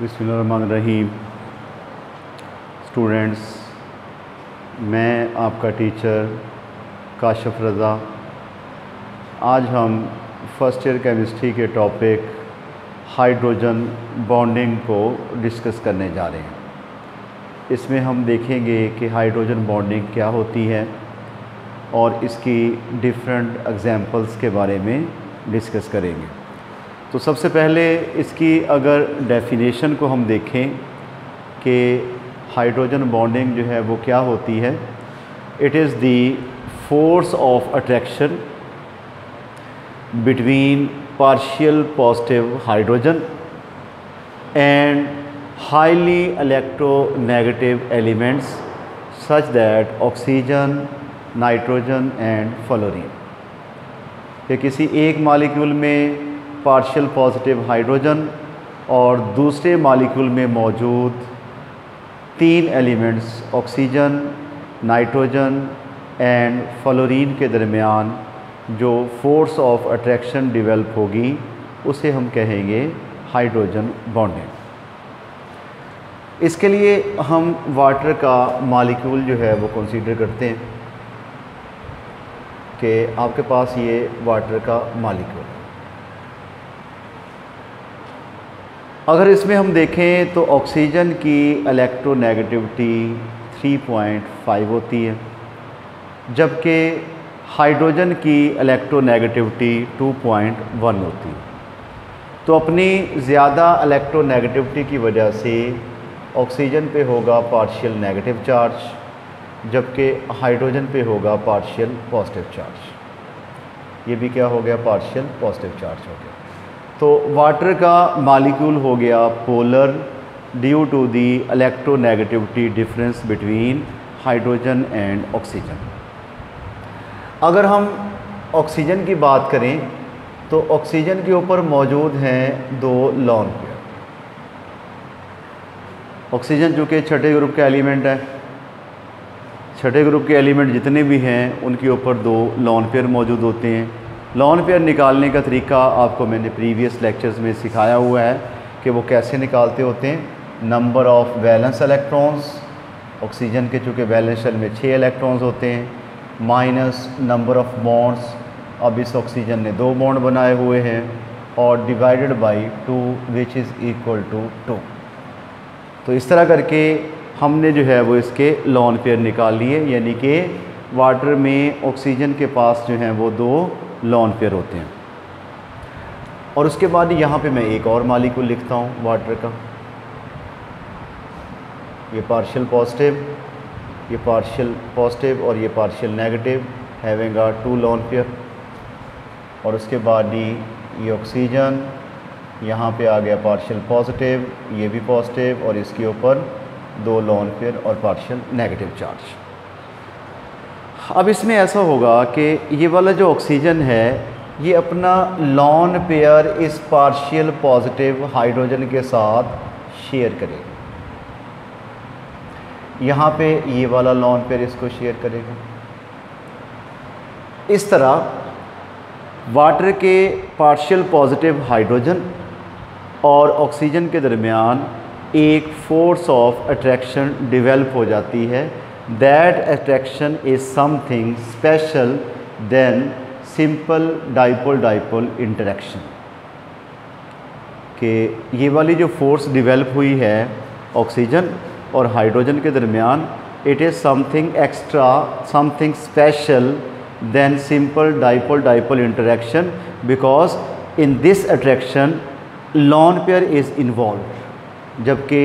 बिस्मिल्लाहिर्रहमानिर्रहीम। स्टूडेंट्स, मैं आपका टीचर काशिफ रज़ा। आज हम फर्स्ट ईयर केमिस्ट्री के टॉपिक हाइड्रोजन बॉन्डिंग को डिस्कस करने जा रहे हैं। इसमें हम देखेंगे कि हाइड्रोजन बॉन्डिंग क्या होती है और इसकी डिफरेंट एग्जांपल्स के बारे में डिस्कस करेंगे। तो सबसे पहले इसकी अगर डेफिनेशन को हम देखें कि हाइड्रोजन बॉन्डिंग जो है वो क्या होती है। It is the force of attraction between partial positive hydrogen and highly electronegative elements such that oxygen, nitrogen and fluorine. कि किसी एक मॉलिक्यूल में पार्शियल पॉजिटिव हाइड्रोजन और दूसरे मॉलिक्यूल में मौजूद तीन elements oxygen, nitrogen and fluorine के दरमियान जो फोर्स ऑफ अट्रैक्शन डेवलप होगी उसे हम कहेंगे हाइड्रोजन बॉन्डिंग। इसके लिए हम वाटर का मॉलिक्यूल जो है वो कंसीडर करते हैं कि आपके पास ये वाटर का मॉलिक्यूल। अगर इसमें हम देखें तो ऑक्सीजन की इलेक्ट्रोनेगेटिविटी 3.5 होती है, जबकि हाइड्रोजन की इलेक्ट्रोनेगेटिविटी 2.1 होती है। तो अपनी ज़्यादा इलेक्ट्रोनेगेटिविटी की वजह से ऑक्सीजन पे होगा पार्शियल नेगेटिव चार्ज, जबकि हाइड्रोजन पे होगा पार्शियल पॉजिटिव चार्ज। ये भी क्या हो गया, पार्शियल पॉजिटिव चार्ज हो गया। तो वाटर का मॉलिक्यूल हो गया polar due to the electronegativity difference between hydrogen and oxygen. अगर हम ऑक्सीजन की बात करें तो ऑक्सीजन के ऊपर मौजूद हैं दो लोन पेयर। ऑक्सीजन चूँकि छठे ग्रुप का एलिमेंट है, छठे ग्रुप के एलिमेंट जितने भी हैं उनके ऊपर दो लोन पेयर मौजूद होते हैं। लोन पेयर निकालने का तरीका आपको मैंने प्रीवियस लेक्चर्स में सिखाया हुआ है कि वो कैसे निकालते होते हैं। Number of valence electrons, oxygen के चूँकि वैलेंस शेल में 6 इलेक्ट्रॉन्स होते हैं, माइनस नंबर ऑफ़ बॉन्ड्स, अब इस ऑक्सीजन ने 2 बॉन्ड बनाए हुए हैं, और divided by 2 which is equal to 2। तो इस तरह करके हमने जो है वो इसके लोन पेयर निकाल लिए, यानी कि वाटर में ऑक्सीजन के पास जो हैं वो 2 लोन पेयर होते हैं। और उसके बाद यहाँ पे मैं एक और मॉलिक्यूल लिखता हूँ वाटर का। ये पार्शियल पॉजिटिव, ये पार्शियल पॉजिटिव और ये partial negative, having a 2 lone pair. और उसके बाद ये ऑक्सीजन, यहाँ पे आ गया पार्शियल पॉजिटिव, ये भी पॉजिटिव, और इसके ऊपर 2 लोन पेयर और पार्शियल नेगेटिव चार्ज। अब इसमें ऐसा होगा कि ये वाला जो ऑक्सीजन है ये अपना लोन पेयर इस पार्शियल पॉजिटिव हाइड्रोजन के साथ शेयर करेगा। यहाँ पे ये वाला लोन पेयर इसको शेयर करेगा। इस तरह वाटर के पार्शियल पॉजिटिव हाइड्रोजन और ऑक्सीजन के दरमियान एक फोर्स ऑफ अट्रैक्शन डेवलप हो जाती है। That attraction is something special than simple dipole-dipole interaction। कि ये वाली जो फोर्स डेवलप हुई है ऑक्सीजन और हाइड्रोजन के दरमियान, it is something extra, something special than simple dipole-dipole interaction, because in this attraction lone pair is involved। जबकि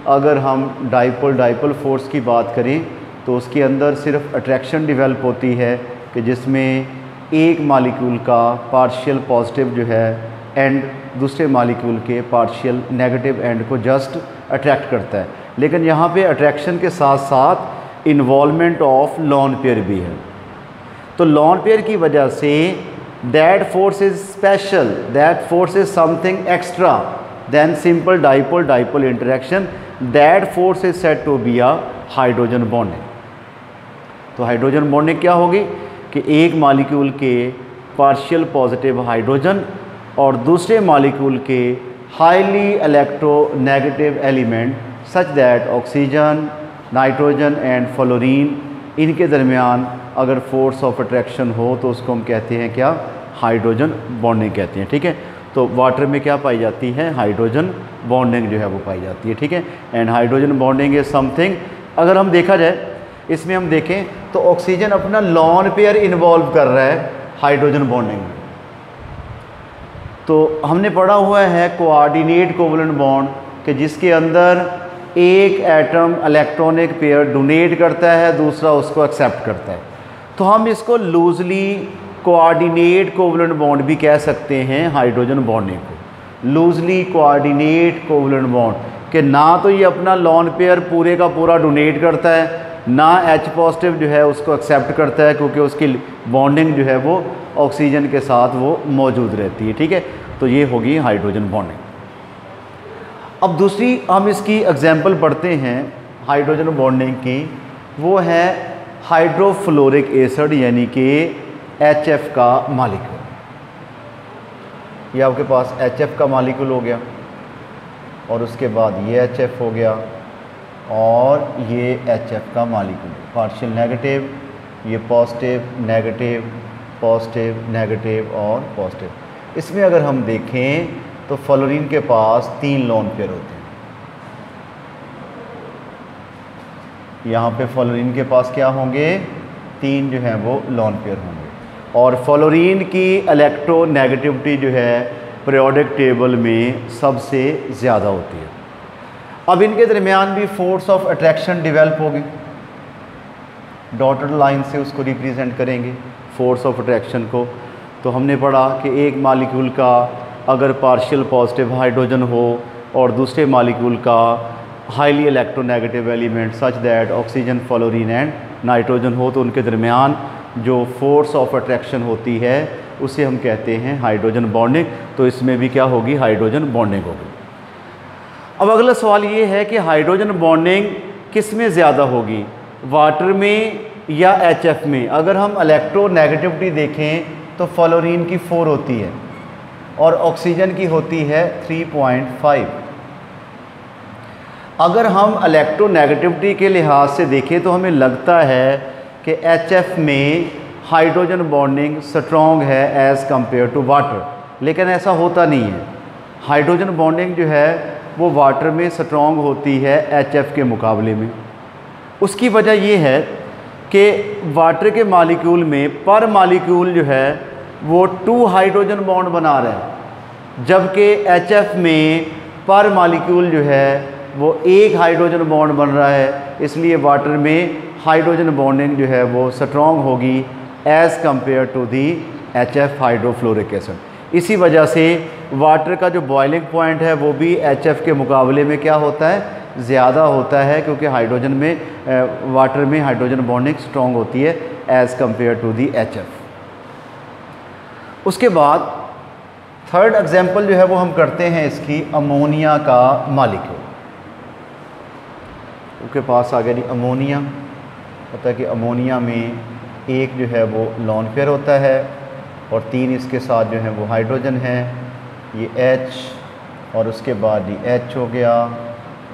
अगर हम डाइपोल फोर्स की बात करें तो उसके अंदर सिर्फ अट्रैक्शन डेवलप होती है कि जिसमें एक मॉलिक्यूल का पार्शियल पॉजिटिव जो है एंड दूसरे मॉलिक्यूल के पार्शियल नेगेटिव एंड को जस्ट अट्रैक्ट करता है। लेकिन यहाँ पे अट्रैक्शन के साथ साथ इन्वॉल्वमेंट ऑफ लोन पेयर भी है। तो लोन पेयर की वजह से that force is special, that force is something extra than simple dipole interaction, that force is said to be a hydrogen bonding. तो हाइड्रोजन बॉन्डिंग क्या होगी कि एक मॉलिक्यूल के पार्शियल पॉजिटिव हाइड्रोजन और दूसरे मॉलिक्यूल के highly electronegative element such that oxygen, nitrogen and fluorine, इनके दरमियान अगर फोर्स ऑफ अट्रैक्शन हो तो उसको हम कहते हैं क्या, हाइड्रोजन बॉन्डिंग कहते हैं। ठीक है, तो वाटर में क्या पाई जाती है, हाइड्रोजन बॉन्डिंग जो है वो पाई जाती है। ठीक है, and hydrogen bonding is something, अगर हम देखा जाए इसमें हम देखें तो ऑक्सीजन अपना लॉन पेयर इन्वॉल्व कर रहा है हाइड्रोजन बॉन्डिंग में। तो हमने पढ़ा हुआ है कोऑर्डिनेट कोवलेंट बॉन्ड कि जिसके अंदर एक एटम इलेक्ट्रॉनिक पेयर डोनेट करता है, दूसरा उसको एक्सेप्ट करता है। तो हम इसको लूजली कोऑर्डिनेट कोवलेंट बॉन्ड भी कह सकते हैं हाइड्रोजन बॉन्डिंग को। लूजली कोऑर्डिनेट कोवलेंट बॉन्ड कि ना तो ये अपना लॉन पेयर पूरे का पूरा डोनेट करता है, ना H पॉजिटिव जो है उसको एक्सेप्ट करता है, क्योंकि उसकी बॉन्डिंग जो है वो ऑक्सीजन के साथ वो मौजूद रहती है। ठीक है, तो ये होगी हाइड्रोजन बॉन्डिंग। अब दूसरी हम इसकी एग्जांपल पढ़ते हैं हाइड्रोजन बॉन्डिंग की, वो है हाइड्रोफ्लोरिक एसिड यानी कि HF का मालिक्यूल। ये आपके पास HF का मालिक्यूल हो गया और उसके बाद ये HF हो गया और ये HF का मालिक्यूल, पार्शियल नेगेटिव, ये पॉजिटिव नेगेटिव पॉजिटिव नेगेटिव और पॉजिटिव। इसमें अगर हम देखें तो फ्लोरीन के पास 3 लोन पेयर होते हैं। यहाँ पे फ्लोरीन के पास क्या होंगे, 3 जो है वो लोन पेयर होंगे। और फ्लोरीन की इलेक्ट्रोनेगेटिविटी जो है पीरियोडिक टेबल में सबसे ज़्यादा होती है। अब इनके दरमियान भी फोर्स ऑफ अट्रैक्शन डेवलप होगी, डॉटेड लाइन से उसको रिप्रेजेंट करेंगे फोर्स ऑफ अट्रैक्शन को। तो हमने पढ़ा कि एक मालिक्यूल का अगर पार्शियल पॉजिटिव हाइड्रोजन हो और दूसरे मालिक्यूल का highly electronegative element such that oxygen, fluorine and nitrogen हो, तो उनके दरमियान जो फोर्स ऑफ अट्रैक्शन होती है उसे हम कहते हैं हाइड्रोजन बॉन्डिंग। तो इसमें भी क्या होगी, हाइड्रोजन बॉन्डिंग होगी। अब अगला सवाल ये है कि हाइड्रोजन बॉन्डिंग किस में ज़्यादा होगी, वाटर में या HF में। अगर हम इलेक्ट्रोनेगेटिविटी देखें तो फ्लोरीन की 4 होती है और ऑक्सीजन की होती है 3.5। अगर हम इलेक्ट्रोनेगेटिविटी के लिहाज से देखें तो हमें लगता है कि HF में हाइड्रोजन बॉन्डिंग स्ट्रॉन्ग है एज़ कंपेयर टू वाटर, लेकिन ऐसा होता नहीं है। हाइड्रोजन बॉन्डिंग जो है वो वाटर में स्ट्रॉन्ग होती है HF के मुकाबले में। उसकी वजह ये है कि वाटर के मालिक्यूल में पर मालिक्यूल जो है वो 2 हाइड्रोजन बॉन्ड बना रहे हैं, जबकि HF में पर मालिक्यूल जो है वो 1 हाइड्रोजन बॉन्ड बन रहा है। इसलिए वाटर में हाइड्रोजन बॉन्डिंग जो है वो स्ट्रॉन्ग होगी as compare to the HF hydrofluoric acid. इसी वजह से वाटर का जो बॉइलिंग पॉइंट है वो भी HF के मुकाबले में क्या होता है, ज़्यादा होता है, क्योंकि हाइड्रोजन में वाटर में हाइड्रोजन बॉन्डिंग स्ट्रॉन्ग होती है as compare to the HF। उसके बाद थर्ड एग्जांपल जो है वो हम करते हैं इसकी अमोनिया का मालिक्यूल। उसके पास आ गया जी अमोनिया। पता है कि अमोनिया में एक जो है वो लॉन पेयर होता है और 3 इसके साथ जो है वो हाइड्रोजन है, ये H और उसके बाद ये H हो गया,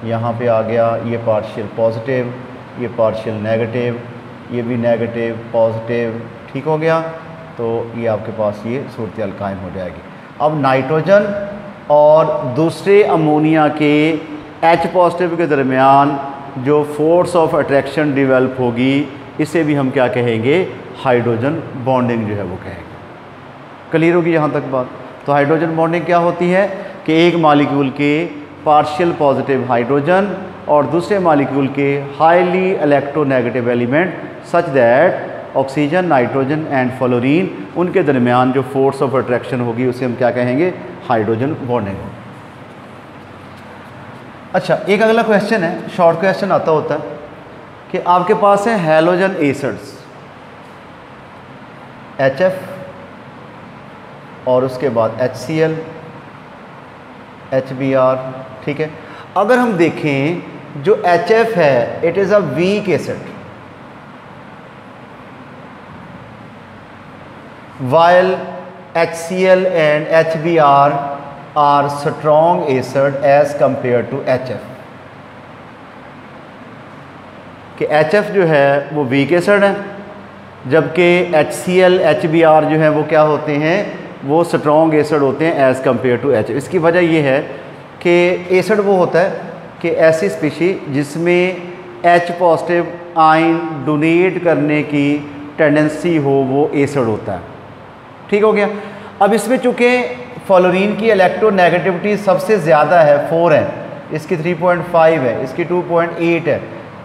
यहाँ पे आ गया ये पार्शियल पॉजिटिव, ये पार्शियल नेगेटिव, ये भी नेगेटिव पॉजिटिव, ठीक हो गया। तो ये आपके पास ये सूरत कायम हो जाएगी। अब नाइट्रोजन और दूसरे अमोनिया के H पॉजिटिव के दरमियान जो फोर्स ऑफ अट्रैक्शन डेवलप होगी इसे भी हम क्या कहेंगे, हाइड्रोजन बॉन्डिंग जो है वो कहेंगे। क्लियर होगी यहाँ तक बात। तो हाइड्रोजन बॉन्डिंग क्या होती है कि एक मालिक्यूल के पार्शियल पॉजिटिव हाइड्रोजन और दूसरे मालिक्यूल के highly electronegative element such that oxygen, nitrogen and fluorine, उनके दरमियान जो फोर्स ऑफ अट्रैक्शन होगी उसे हम क्या कहेंगे, हाइड्रोजन बॉन्डिंग। अच्छा, एक अगला क्वेश्चन है, शॉर्ट क्वेश्चन आता होता है कि आपके पास है हैलोजन एसिड्स HF और उसके बाद HCl, HBr, ठीक है। अगर हम देखें जो HF है it is a weak acid, while HCl and HBr are strong acid as compare to HF, कि HF जो है वो वीक एसिड है, जबकि HCl HBr जो है वो क्या होते हैं, वो स्ट्रॉन्ग एसिड होते हैं एज़ कंपेयर टू HF। इसकी वजह ये है कि एसिड वो होता है कि ऐसी स्पीशी जिसमें H पॉजिटिव आयन डोनेट करने की टेंडेंसी हो, वो एसिड होता है। ठीक हो गया। अब इसमें चूँकि फ्लोरीन की इलेक्ट्रोनेगेटिविटी सबसे ज़्यादा है, 4 है, इसकी 3.5 है, इसकी 2.8 है,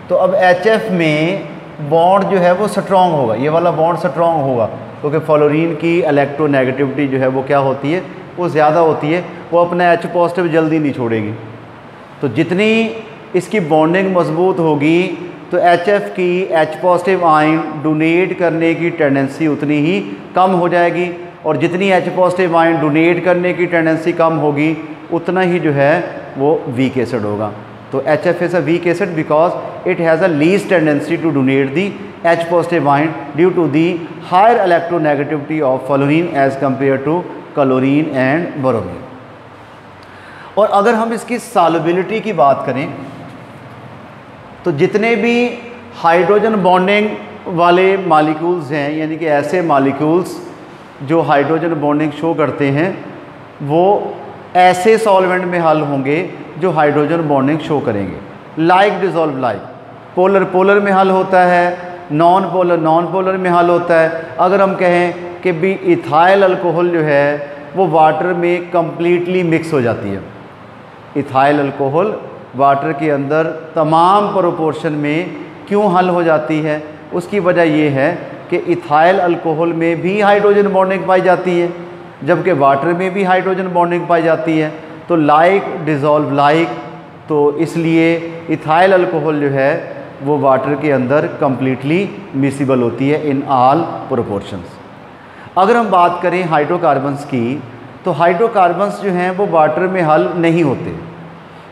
तो अब HF में बॉन्ड जो है वो स्ट्रॉन्ग होगा, ये वाला बॉन्ड स्ट्रॉन्ग होगा, क्योंकि फ्लोरीन की इलेक्ट्रोनेगेटिविटी जो है वो क्या होती है, वो ज़्यादा होती है, वो अपना H पॉजिटिव जल्दी नहीं छोड़ेगी। तो जितनी इसकी बॉन्डिंग मजबूत होगी तो HF की H पॉजिटिव आयन डोनेट करने की टेंडेंसी उतनी ही कम हो जाएगी, और जितनी H पॉजिटिव आयन डोनेट करने की टेंडेंसी कम होगी उतना ही जो है वो वीक एसिड होगा। तो HF is a weak acid because it has a least tendency to donate the H positive ion due to the higher electronegativity of fluorine as compare to chlorine and bromine. और अगर हम इसकी solubility की बात करें तो जितने भी हाइड्रोजन बॉन्डिंग वाले मॉलिक्यूल्स हैं, यानी कि ऐसे मॉलिक्यूल्स जो हाइड्रोजन बॉन्डिंग शो करते हैं, वो ऐसे सॉल्वेंट में हल होंगे जो हाइड्रोजन बॉन्डिंग शो करेंगे। Like dissolve like, polar polar में हल होता है, नॉन पोलर में हल होता है। अगर हम कहें कि भी इथाइल अल्कोहल जो है वो वाटर में कम्प्लीटली मिक्स हो जाती है, इथाइल अल्कोहल वाटर के अंदर तमाम प्रोपोर्शन में क्यों हल हो जाती है, उसकी वजह ये है कि इथाइल अल्कोहल में भी हाइड्रोजन बॉन्डिंग पाई जाती है, जबकि वाटर में भी हाइड्रोजन बॉन्डिंग पाई जाती है। तो लाइक डिज़ोल्व लाइक, तो इसलिए इथाइल अल्कोहल जो है वो वाटर के अंदर कम्प्लीटली मिसिबल होती है इन ऑल प्रोपोर्शंस। अगर हम बात करें हाइड्रोकार्बन्स की, तो हाइड्रोकार्बन्स जो हैं वो वाटर में हल नहीं होते।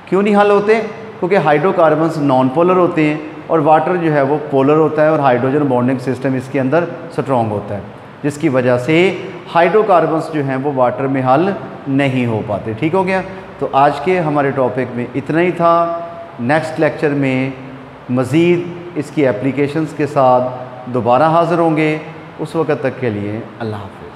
क्यों नहीं हल होते? क्योंकि हाइड्रोकार्बन्स नॉन पोलर होते हैं और वाटर जो है वो पोलर होता है, और हाइड्रोजन बॉन्डिंग सिस्टम इसके अंदर स्ट्रॉन्ग होता है, जिसकी वजह से हाइड्रोकार्बन्स जो हैं वो वाटर में हल नहीं हो पाते। ठीक हो गया। तो आज के हमारे टॉपिक में इतना ही था। नेक्स्ट लेक्चर में मज़ीद इसकी एप्लीकेशंस के साथ दोबारा हाज़िर होंगे। उस वक़्त तक के लिए अल्लाह हाफ़िज़।